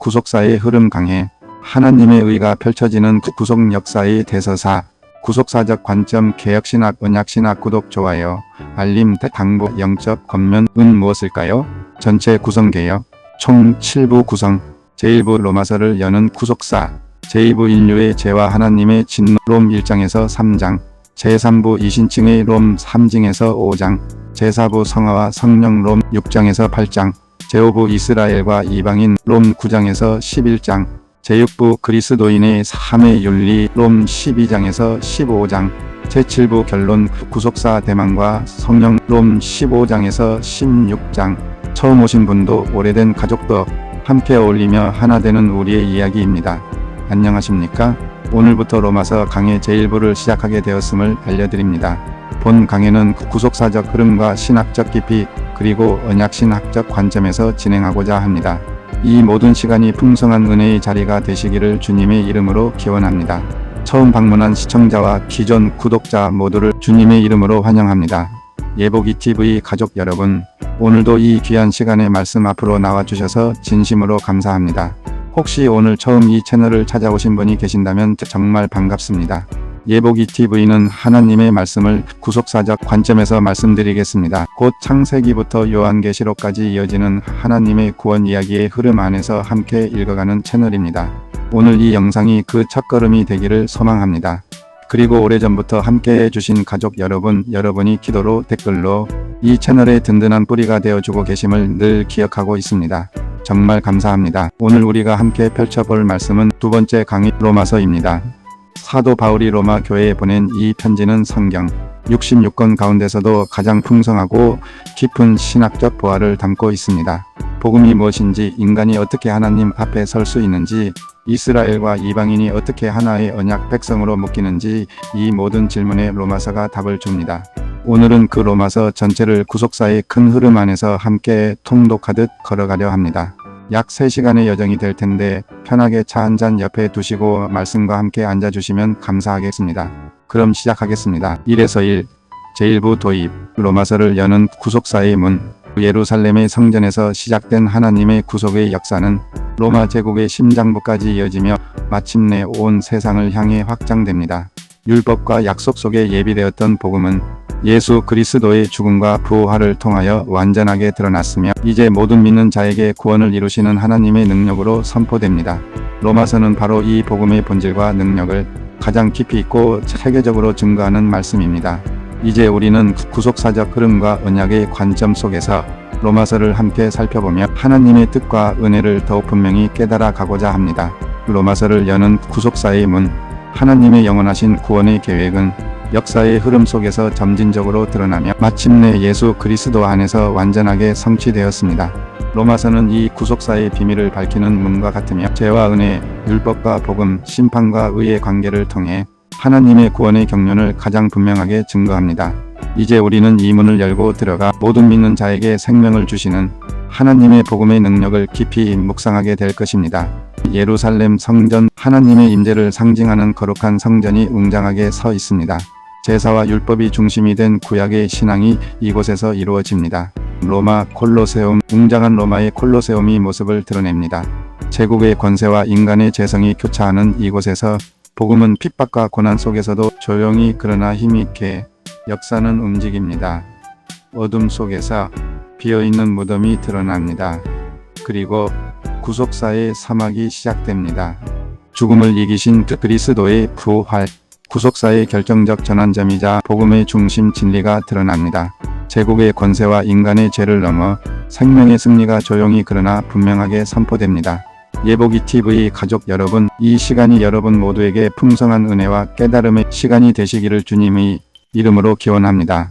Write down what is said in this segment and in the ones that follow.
구속사의 흐름 강해 하나님의 의가 펼쳐지는 구속 역사의 대서사 구속사적 관점 개혁신학 언약신학 구독 좋아요 알림 당부 영적 겉면은 무엇일까요? 전체 구성 개혁 총 7부 구성 제1부 로마서를 여는 구속사 제2부 인류의 죄와 하나님의 진노 롬 1장에서 3장 제3부 이신층의 롬 3장에서 5장 제4부 성화와 성령 롬 6장에서 8장 제5부 이스라엘과 이방인 롬 9장에서 11장 제6부 그리스도인의 삶의 윤리 롬 12장에서 15장 제7부 결론 구속사 대망과 성령 롬 15장에서 16장 처음 오신 분도 오래된 가족도 함께 어울리며 하나 되는 우리의 이야기입니다. 안녕하십니까? 오늘부터 로마서 강해 제1부를 시작하게 되었음을 알려드립니다. 본 강해는 구속사적 흐름과 신학적 깊이 그리고 언약신학적 관점에서 진행하고자 합니다. 이 모든 시간이 풍성한 은혜의 자리가 되시기를 주님의 이름으로 기원합니다. 처음 방문한 시청자와 기존 구독자 모두를 주님의 이름으로 환영합니다. 예복이TV 가족 여러분, 오늘도 이 귀한 시간에 말씀 앞으로 나와주셔서 진심으로 감사합니다. 혹시 오늘 처음 이 채널을 찾아오신 분이 계신다면 정말 반갑습니다. 예복이TV는 하나님의 말씀을 구속사적 관점에서 말씀드리겠습니다. 곧 창세기부터 요한계시록까지 이어지는 하나님의 구원 이야기의 흐름 안에서 함께 읽어가는 채널입니다. 오늘 이 영상이 그 첫걸음이 되기를 소망합니다. 그리고 오래전부터 함께 해주신 가족 여러분, 여러분이 기도로 댓글로 이 채널의 든든한 뿌리가 되어주고 계심을 늘 기억하고 있습니다. 정말 감사합니다. 오늘 우리가 함께 펼쳐볼 말씀은 두 번째 강의 로마서입니다. 사도 바울이 로마 교회에 보낸 이 편지는 성경 66권 가운데서도 가장 풍성하고 깊은 신학적 보화를 담고 있습니다. 복음이 무엇인지, 인간이 어떻게 하나님 앞에 설 수 있는지, 이스라엘과 이방인이 어떻게 하나의 언약 백성으로 묶이는지 이 모든 질문에 로마서가 답을 줍니다. 오늘은 그 로마서 전체를 구속사의 큰 흐름 안에서 함께 통독하듯 걸어가려 합니다. 약 3시간의 여정이 될 텐데 편하게 차 한 잔 옆에 두시고 말씀과 함께 앉아주시면 감사하겠습니다. 그럼 시작하겠습니다. 1에서 1 제1부 도입 로마서를 여는 구속사의 문 예루살렘의 성전에서 시작된 하나님의 구속의 역사는 로마 제국의 심장부까지 이어지며 마침내 온 세상을 향해 확장됩니다. 율법과 약속 속에 예비되었던 복음은 예수 그리스도의 죽음과 부활을 통하여 완전하게 드러났으며 이제 모든 믿는 자에게 구원을 이루시는 하나님의 능력으로 선포됩니다. 로마서는 바로 이 복음의 본질과 능력을 가장 깊이 있고 체계적으로 증거하는 말씀입니다. 이제 우리는 구속사적 흐름과 언약의 관점 속에서 로마서를 함께 살펴보며 하나님의 뜻과 은혜를 더욱 분명히 깨달아 가고자 합니다. 로마서를 여는 구속사의 문 하나님의 영원하신 구원의 계획은 역사의 흐름 속에서 점진적으로 드러나며 마침내 예수 그리스도 안에서 완전하게 성취되었습니다. 로마서는 이 구속사의 비밀을 밝히는 문과 같으며 죄와 은혜, 율법과 복음, 심판과 의의 관계를 통해 하나님의 구원의 경륜을 가장 분명하게 증거합니다. 이제 우리는 이 문을 열고 들어가 모든 믿는 자에게 생명을 주시는 하나님의 복음의 능력을 깊이 묵상하게 될 것입니다. 예루살렘 성전, 하나님의 임재를 상징하는 거룩한 성전이 웅장하게 서 있습니다. 제사와 율법이 중심이 된 구약의 신앙이 이곳에서 이루어집니다. 로마 콜로세움, 웅장한 로마의 콜로세움이 모습을 드러냅니다. 제국의 권세와 인간의 재성이 교차하는 이곳에서 복음은 핍박과 고난 속에서도 조용히 그러나 힘있게 역사는 움직입니다. 어둠 속에서 비어있는 무덤이 드러납니다. 그리고 구속사의 사막이 시작됩니다. 죽음을 이기신 그리스도의 부활, 구속사의 결정적 전환점이자 복음의 중심 진리가 드러납니다. 제국의 권세와 인간의 죄를 넘어 생명의 승리가 조용히 그러나 분명하게 선포됩니다. 예복이TV 가족 여러분, 이 시간이 여러분 모두에게 풍성한 은혜와 깨달음의 시간이 되시기를 주님의 이름으로 기원합니다.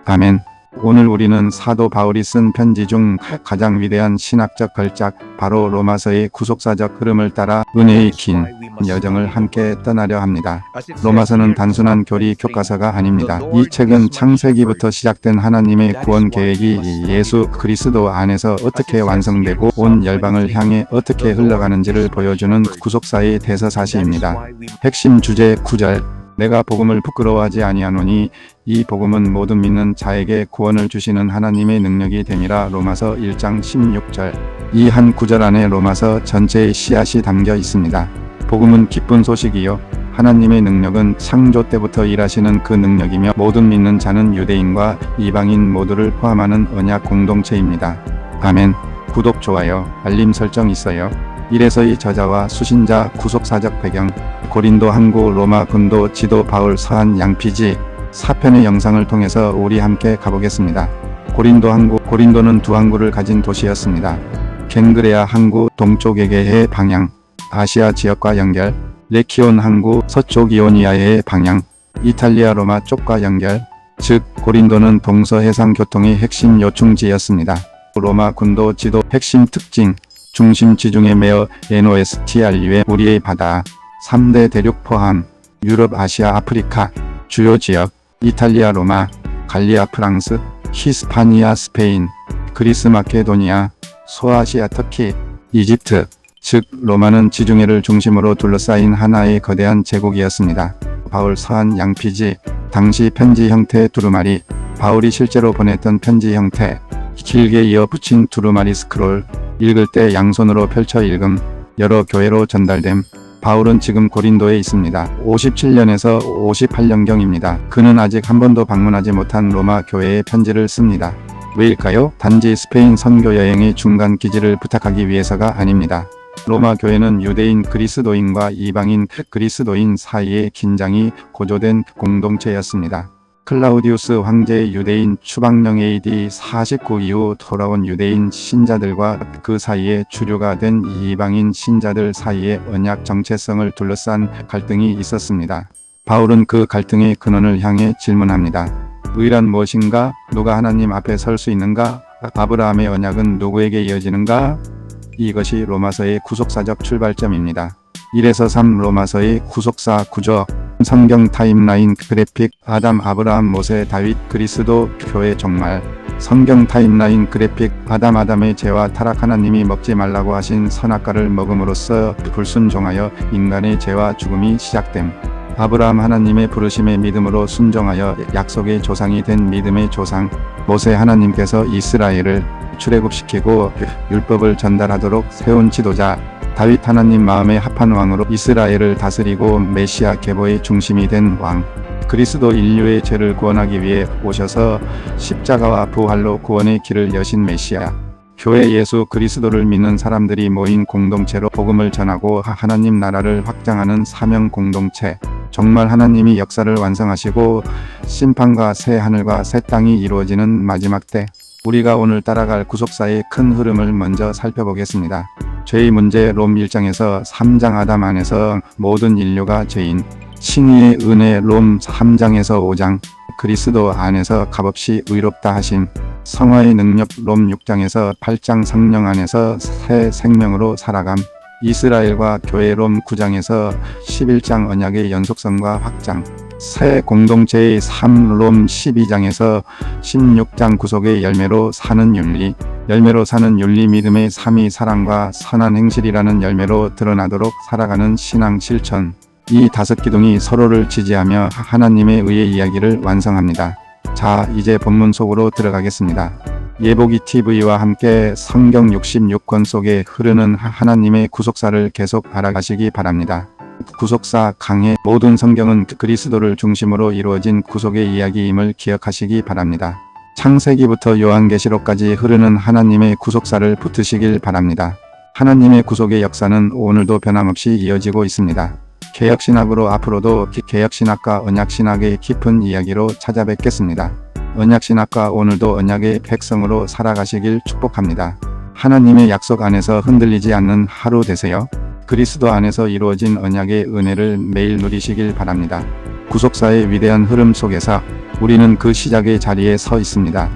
아멘. 오늘 우리는 사도 바울이 쓴 편지 중 가장 위대한 신학적 걸작, 바로 로마서의 구속사적 흐름을 따라 은혜의 긴 여정을 함께 떠나려 합니다. 로마서는 단순한 교리 교과서가 아닙니다. 이 책은 창세기부터 시작된 하나님의 구원 계획이 예수 그리스도 안에서 어떻게 완성되고 온 열방을 향해 어떻게 흘러가는지를 보여주는 구속사의 대서사시입니다. 핵심 주제 9절 내가 복음을 부끄러워하지 아니하노니 이 복음은 모든 믿는 자에게 구원을 주시는 하나님의 능력이 됨이라. 로마서 1장 16절. 이 한 구절 안에 로마서 전체의 씨앗이 담겨 있습니다. 복음은 기쁜 소식이요 하나님의 능력은 창조 때부터 일하시는 그 능력이며 모든 믿는 자는 유대인과 이방인 모두를 포함하는 언약 공동체입니다. 아멘. 구독, 좋아요, 알림 설정 있어요. 이래서의 저자와 수신자, 구속사적 배경, 고린도 항구, 로마 군도, 지도, 바울, 서한, 양피지 4편의 영상을 통해서 우리 함께 가보겠습니다. 고린도 항구. 고린도는 두 항구를 가진 도시였습니다. 갱그레아 항구, 동쪽에게의 방향, 아시아 지역과 연결. 레키온 항구, 서쪽 이오니아의 방향, 이탈리아 로마 쪽과 연결. 즉 고린도는 동서해상 교통의 핵심 요충지였습니다. 로마 군도 지도 핵심 특징, 중심 지중해 메어 NOSTRU의 우리의 바다, 3대 대륙 포함, 유럽, 아시아, 아프리카, 주요 지역, 이탈리아 로마, 갈리아 프랑스, 히스파니아 스페인, 그리스 마케도니아, 소아시아 터키, 이집트. 즉 로마는 지중해를 중심으로 둘러싸인 하나의 거대한 제국이었습니다. 바울, 서한, 양피지. 당시 편지 형태의 두루마리, 바울이 실제로 보냈던 편지 형태, 길게 이어 붙인 두루마리 스크롤, 읽을 때 양손으로 펼쳐 읽음, 여러 교회로 전달됨. 바울은 지금 고린도에 있습니다. 57년에서 58년경입니다. 그는 아직 한 번도 방문하지 못한 로마 교회에 편지를 씁니다. 왜일까요? 단지 스페인 선교 여행의 중간 기지를 부탁하기 위해서가 아닙니다. 로마 교회는 유대인 그리스도인과 이방인 그리스도인 사이의 긴장이 고조된 공동체였습니다. 클라우디우스 황제의 유대인 추방령 AD 49 이후 돌아온 유대인 신자들과 그 사이에 주류가 된 이방인 신자들 사이의 언약 정체성을 둘러싼 갈등이 있었습니다. 바울은 그 갈등의 근원을 향해 질문합니다. 의란 무엇인가? 누가 하나님 앞에 설 수 있는가? 아브라함의 언약은 누구에게 이어지는가? 이것이 로마서의 구속사적 출발점입니다. 1에서 3 로마서의 구속사 구조, 성경 타임라인 그래픽, 아담, 아브라함, 모세, 다윗, 그리스도, 교회 종말. 성경 타임라인 그래픽, 아담의 죄와 타락, 하나님이 먹지 말라고 하신 선악과를 먹음으로써 불순종하여 인간의 죄와 죽음이 시작됨. 아브라함, 하나님의 부르심에 믿음으로 순종하여 약속의 조상이 된 믿음의 조상. 모세, 하나님께서 이스라엘을 출애굽시키고 율법을 전달하도록 세운 지도자. 다윗, 하나님 마음에 합한 왕으로 이스라엘을 다스리고 메시아 계보의 중심이 된 왕. 그리스도, 인류의 죄를 구원하기 위해 오셔서 십자가와 부활로 구원의 길을 여신 메시아. 교회, 예수 그리스도를 믿는 사람들이 모인 공동체로 복음을 전하고 하나님 나라를 확장하는 사명 공동체. 정말 하나님이 역사를 완성하시고 심판과 새 하늘과 새 땅이 이루어지는 마지막 때, 우리가 오늘 따라갈 구속사의 큰 흐름을 먼저 살펴보겠습니다. 죄의 문제, 롬 1장에서 3장 아담 안에서 모든 인류가 죄인. 칭의의 은혜, 롬 3장에서 5장 그리스도 안에서 값없이 의롭다 하심. 성화의 능력, 롬 6장에서 8장 성령 안에서 새 생명으로 살아감. 이스라엘과 교회, 롬 9장에서 11장 언약의 연속성과 확장. 새 공동체의 삶, 롬 12장에서 16장 구속의 열매로 사는 윤리. 열매로 사는 윤리, 믿음의 3위 사랑과 선한 행실이라는 열매로 드러나도록 살아가는 신앙 실천. 이 5기둥이 서로를 지지하며 하나님의 의의 이야기를 완성합니다. 자, 이제 본문 속으로 들어가겠습니다. 예보기 TV와 함께 성경 66권 속에 흐르는 하나님의 구속사를 계속 알아가시기 바랍니다. 구속사 강해. 모든 성경은 그리스도를 중심으로 이루어진 구속의 이야기임을 기억하시기 바랍니다. 창세기부터 요한계시록까지 흐르는 하나님의 구속사를 붙으시길 바랍니다. 하나님의 구속의 역사는 오늘도 변함없이 이어지고 있습니다. 개혁신학으로 앞으로도 개혁신학과 언약신학의 깊은 이야기로 찾아뵙겠습니다. 언약신학과 오늘도 언약의 백성으로 살아가시길 축복합니다. 하나님의 약속 안에서 흔들리지 않는 하루 되세요. 그리스도 안에서 이루어진 언약의 은혜를 매일 누리시길 바랍니다. 구속사의 위대한 흐름 속에서 우리는 그 시작의 자리에 서 있습니다.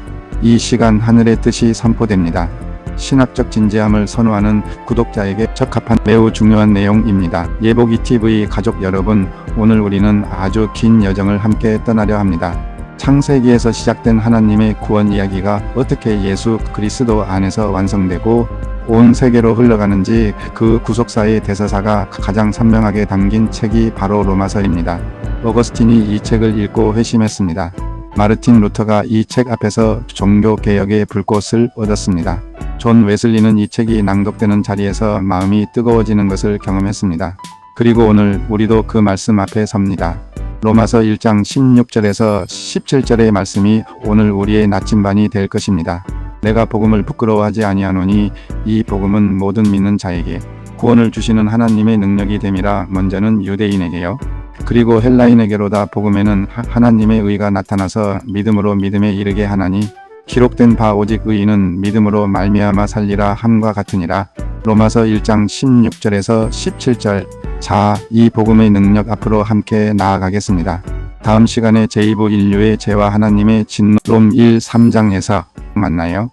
이 시간 하늘의 뜻이 선포됩니다. 신학적 진지함을 선호하는 구독자에게 적합한 매우 중요한 내용입니다. 예보기 TV 가족 여러분, 오늘 우리는 아주 긴 여정을 함께 떠나려 합니다. 창세기에서 시작된 하나님의 구원 이야기가 어떻게 예수 그리스도 안에서 완성되고 온 세계로 흘러가는지, 그 구속사의 대서사가 가장 선명하게 담긴 책이 바로 로마서입니다. 어거스틴이 이 책을 읽고 회심했습니다. 마르틴 루터가 이 책 앞에서 종교개혁의 불꽃을 얻었습니다. 존 웨슬리는 이 책이 낭독되는 자리에서 마음이 뜨거워지는 것을 경험했습니다. 그리고 오늘 우리도 그 말씀 앞에 섭니다. 로마서 1장 16절에서 17절의 말씀이 오늘 우리의 나침반이 될 것입니다. 내가 복음을 부끄러워하지 아니하노니 이 복음은 모든 믿는 자에게 구원을 주시는 하나님의 능력이 됨이라. 먼저는 유대인에게요. 그리고 헬라인에게로다. 복음에는 하나님의 의가 나타나서 믿음으로 믿음에 이르게 하나니 기록된 바 오직 의인은 믿음으로 말미암아 살리라 함과 같으니라. 로마서 1장 16절에서 17절. 자, 이 복음의 능력 앞으로 함께 나아가겠습니다. 다음 시간에 제2부 인류의 죄와 하나님의 진노 롬 1, 3장에서 만나요.